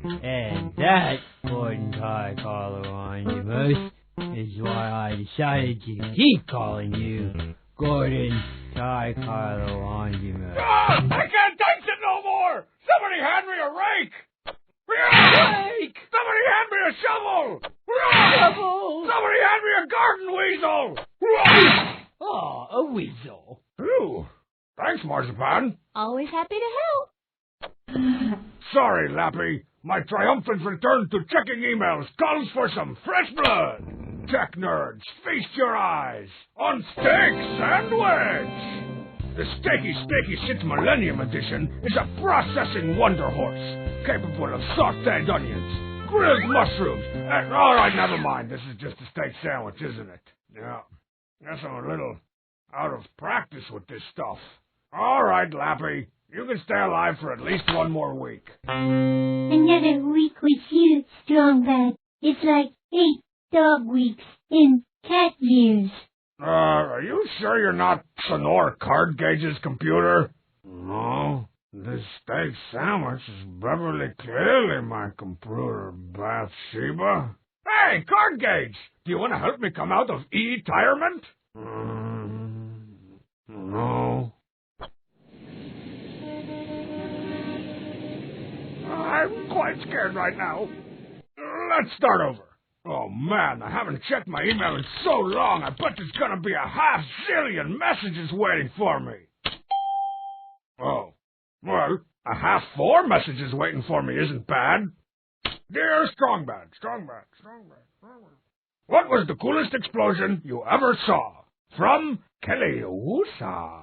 And that, Gordon Tie Collar on you, Moose, is why I decided to keep calling you Gordon Tie Collar on you, Moose. I can't take it no more! Somebody hand me a rake! Rake! Somebody hand me a shovel! Shovel! Somebody hand me a garden weasel! Oh, a weasel. Ooh, thanks, Marzipan. Always happy to help. Sorry, Lappy. My triumphant return to checking emails calls for some fresh blood. Tech nerds, feast your eyes on Steak Sandwich! The Steaky 6th Millennium Edition is a processing wonder horse, capable of sautéed onions, grilled mushrooms, and... All right, never mind. This is just a steak sandwich, isn't it? Yeah. Guess I'm a little out of practice with this stuff. All right, Lappy. You can stay alive for at least one more week. Another week with you, Strongbad. It's like 8 dog weeks in cat years. Are you sure you're not Sonor Card Gauge's computer? No, this steak sandwich is Beverly clearly my computer, Bathsheba. Hey, Card Gauge! Do you want to help me come out of e-retirement? No. I'm quite scared right now. Let's start over. Oh, man, I haven't checked my email in so long, I bet there's gonna be a 500,000,000 messages waiting for me. Oh, well, a 4 messages waiting for me isn't bad. Dear Strongbad. What was the coolest explosion you ever saw? From Kelly Woosa.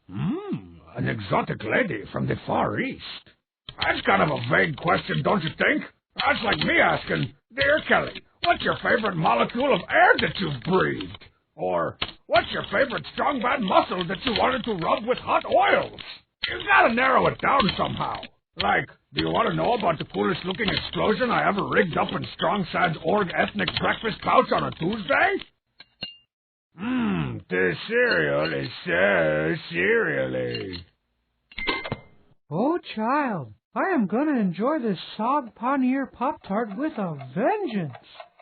An exotic lady from the Far East. That's kind of a vague question, don't you think? That's like me asking, Dear Kelly, what's your favorite molecule of air that you've breathed? Or, what's your favorite strong bad muscle that you wanted to rub with hot oils? You gotta narrow it down somehow. Like, do you want to know about the coolest looking explosion I ever rigged up in Strong Sad's org ethnic breakfast pouch on a Tuesday? This cereal is so cereally. Oh, child, I am going to enjoy this Sog Paneer Pop-Tart with a vengeance.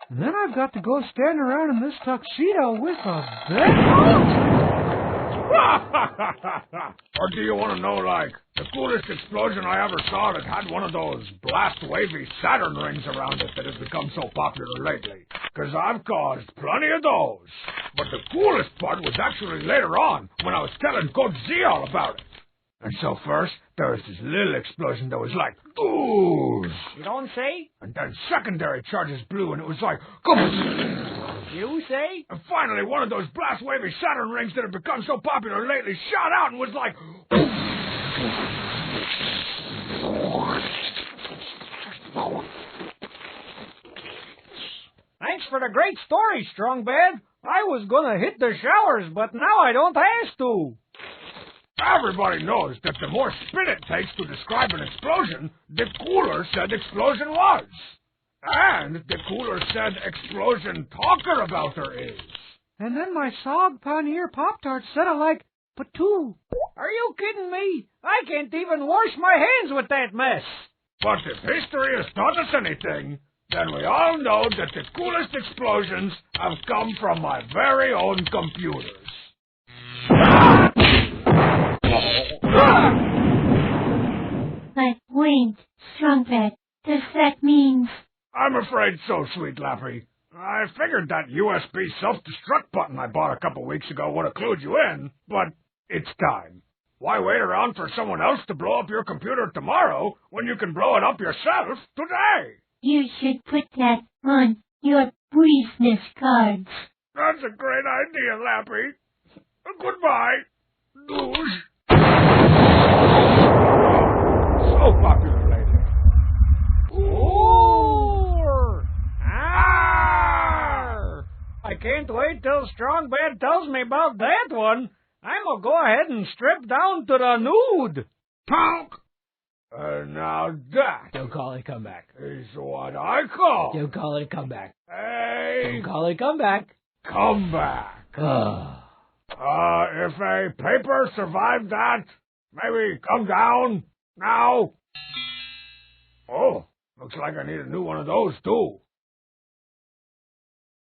And then I've got to go stand around in this tuxedo with a vengeance. Or do you want to know, like, the coolest explosion I ever saw that had one of those blast-wavy Saturn rings around it that has become so popular lately? Because I've caused plenty of those. But the coolest part was actually later on, when I was telling Coach Z all about it. And so first, there was this little explosion that was like, ooze. You don't say? And then secondary charges blew, and it was like, You say? And finally, one of those blast-wavy Saturn rings that have become so popular lately shot out and was like... Thanks for the great story, Strongbad. I was gonna hit the showers, but now I don't have to. Everybody knows that the more spin it takes to describe an explosion, the cooler said explosion was. And the cooler said explosion talker about her is. And then my Sog Paneer Pop-Tart said it like, patoo. Are you kidding me? I can't even wash my hands with that mess. But if history has taught us anything, then we all know that the coolest explosions have come from my very own computers. But wait, Strongbad, does that mean... I'm afraid so, sweet Lappy. I figured that USB self-destruct button I bought a couple weeks ago would have clued you in, but it's time. Why wait around for someone else to blow up your computer tomorrow when you can blow it up yourself today? You should put that on your business cards. That's a great idea, Lappy. Goodbye, douche. So popular lately. Ooh! Ah! I can't wait till Strongbad tells me about that one. I'm gonna go ahead and strip down to the nude. Punk! Now that... Don't call it come back. ...is what I call... Don't call it come back. Hey... Don't call it come back. Come back. If a paper survived that, maybe come down now. Oh, Looks like I need a new one of those, too.